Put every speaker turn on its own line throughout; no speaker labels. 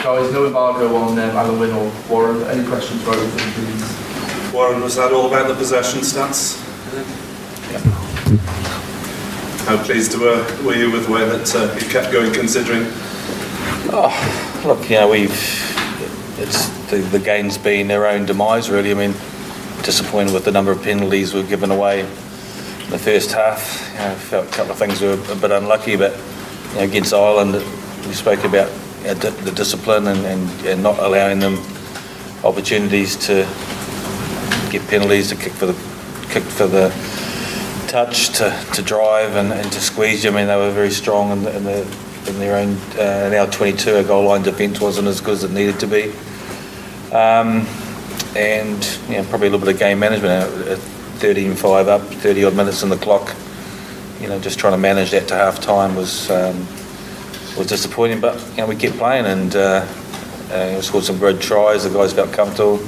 Guys, no embargo on Alun Wyn or Warren. Any questions for both of them, please?
Warren, was that all about the possession stats?
Yeah.
How pleased were you with the way that you kept going, considering?
Oh, look, the game's been their own demise, really. I mean, disappointed with the number of penalties we've given away in the first half. Felt a couple of things were a bit unlucky, but against Ireland, we spoke about the discipline and not allowing them opportunities to get penalties, to kick for the touch, to drive and to squeeze. I mean, they were very strong in their own. In our 22, our goal line defence wasn't as good as it needed to be. And probably a little bit of game management. 13-5 up, 30 odd minutes on the clock. Just trying to manage that to half time was disappointing. But we kept playing and we scored some good tries. The guys felt comfortable.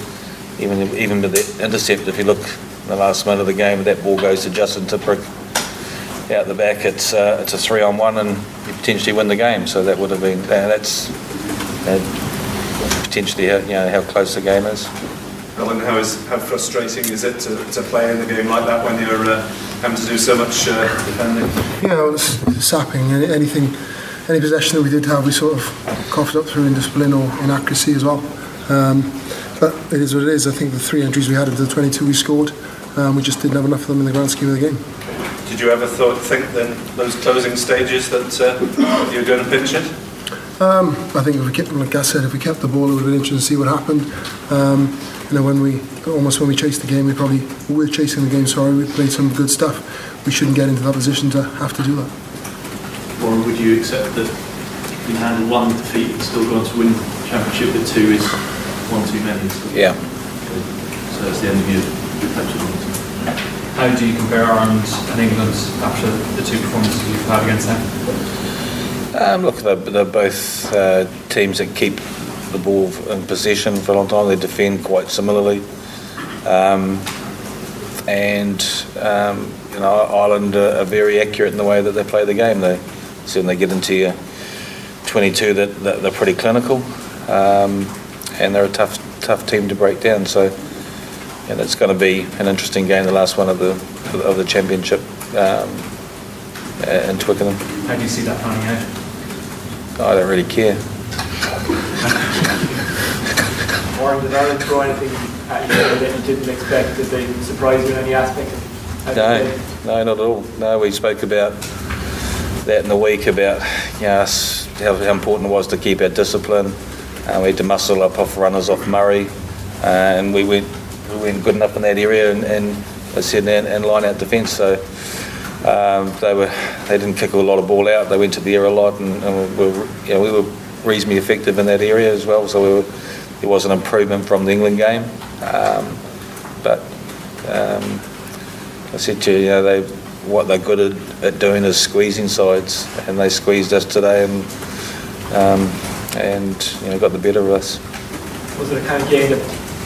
Even with the intercept, if you look in the last minute of the game, that ball goes to Justin Tipuric out the back. It's a 3-on-1 and you potentially win the game. So that would have been that's potentially how close the game is.
Alan, how frustrating is it to play in a game like that when you're having to do so much defending?
Yeah, it was sapping. Any possession that we did have, we sort of coughed up through indiscipline or inaccuracy as well. But it is what it is. I think the 3 entries we had into the 22 we scored, we just didn't have enough of them in the grand scheme of the game.
Did you ever think then, those closing stages, that you were going to pinch it?
I think if we kept, like I said, if we kept the ball, it would have been interesting to see what happened. When we chased the game, we were chasing the game. Sorry, we played some good stuff. We shouldn't get into that position to have to do that.
Or would you accept that you handle one defeat and still go on to win the championship, but 2 is one too many?
Yeah.
So that's the end of your match.
How do you compare Ireland and England after the 2 performances you've had against them?
Look, they're both teams that keep the ball in possession for a long time. They defend quite similarly, Ireland are very accurate in the way that they play the game. They certainly get into your 22 that they're pretty clinical, and they're a tough team to break down. So it's going to be an interesting game, the last one of the championship in Twickenham.
How do you see that panning out?
I don't really care.
Warren, did Ireland throw anything at you that you didn't expect? Did they surprise you in any aspect?
No, not at all. No, we spoke about that in the week, about how important it was to keep our discipline. We had to muscle up off runners off Murray, and we weren't good enough in that area and line out defence. So they didn't kick a lot of ball out. They went to the air a lot, and we were reasonably effective in that area as well. So there was an improvement from the England game, but I said to you, what they're good at doing is squeezing sides, and they squeezed us today, and got the better of us.
Was it a kind of game that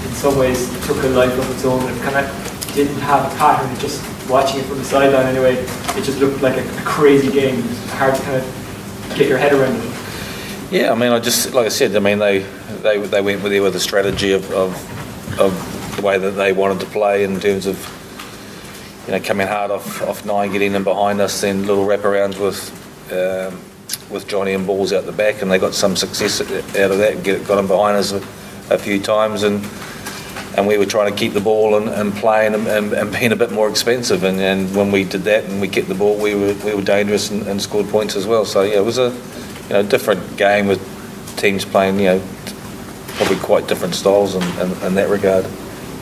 in some ways took a life of its own and kind of didn't have a pattern? Just watching it from the sideline anyway, it just looked like a crazy game. It was hard to kind of get your head around it.
Yeah, I mean, like I said, I mean, they went with there with a strategy of the way that they wanted to play in terms of coming hard off 9, getting them behind us, then little wraparounds with Johnny and balls out the back, and they got some success out of that. Got them behind us a few times, and we were trying to keep the ball and playing and being a bit more expensive. And when we did that and we kept the ball, we were dangerous and scored points as well. So yeah, it was a different game with teams playing probably quite different styles in that regard.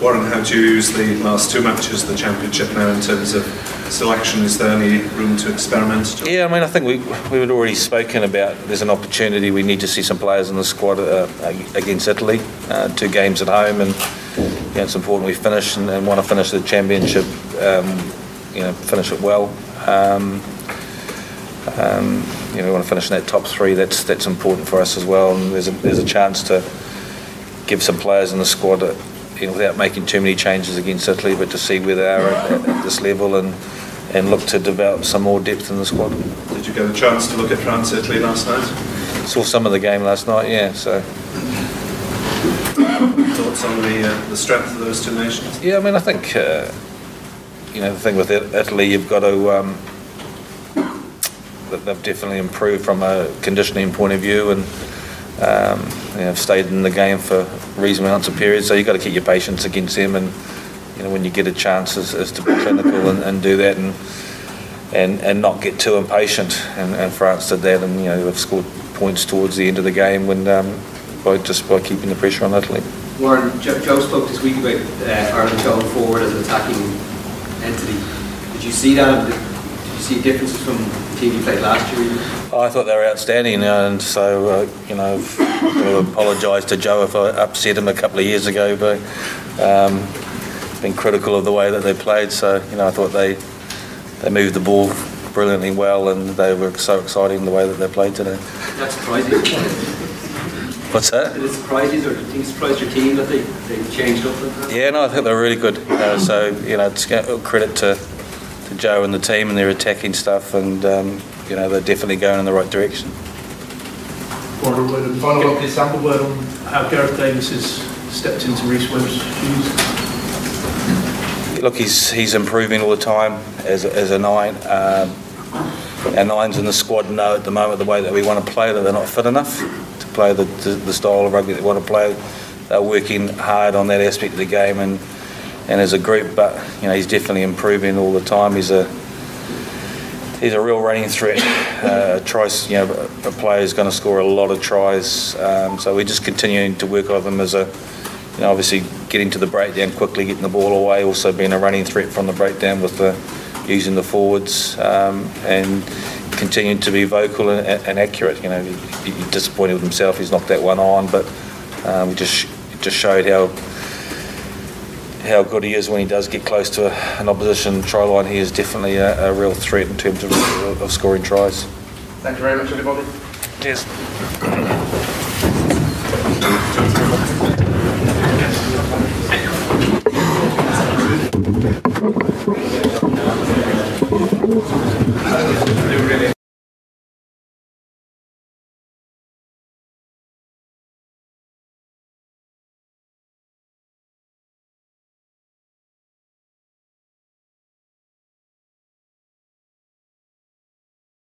Warren, how do you use the last 2 matches of the championship now in terms of selection? Is there any room to experiment?
Yeah, I mean, I think we had already spoken about there's an opportunity. We need to see some players in the squad against Italy, 2 games at home, and it's important we finish and want to finish the championship, finish it well. We want to finish in that top 3. That's important for us as well. And there's a chance to give some players in the squad without making too many changes against Italy, but to see where they are at this level and look to develop some more depth in the squad.
Did you get a chance to look at France-Italy last night?
saw some of the game last night. Yeah, so.
Thoughts on the strength of those two nations?
Yeah, I mean, I think the thing with Italy, you've got to. They've definitely improved from a conditioning point of view, and have stayed in the game for reasonable amounts of periods. So you've got to keep your patience against them, and when you get a chance, is to be clinical and do that, and not get too impatient. And France did that, and they've scored points towards the end of the game when by keeping the pressure on Italy.
Warren, Joe spoke this week about Ireland going forward as an attacking entity. Did you see that? Did you see differences from the team you played last year?
I thought they were outstanding, and so I've apologise to Joe if I upset him a couple of years ago, but been critical of the way that they played. So I thought they moved the ball brilliantly well, and they were so exciting the way that they played today.
That surprised you?
What's that?
Did it surprise you, or did you surprise your team that they changed up?
Yeah, no, I think they were really good. So it's credit to Joe and the team and their attacking stuff, and they're definitely going in the right direction.
Final up, sample word on how Gareth Davies has stepped into Reece Webb's shoes.
Look, he's improving all the time as a nine. Our nines in the squad know at the moment the way that we want to play that they're not fit enough to play the style of rugby that we want to play. They're working hard on that aspect of the game and as a group, but he's definitely improving all the time. He's a real running threat. Tries, a player who's going to score a lot of tries. So we're just continuing to work on him as a, obviously getting to the breakdown quickly, getting the ball away, also being a running threat from the breakdown with using the forwards, and continuing to be vocal and accurate. He's disappointed with himself. He's knocked that one on, but we just showed how good he is when he does get close to an opposition try line. He is definitely a real threat in terms of scoring tries.
Thank you very much, everybody.
Cheers.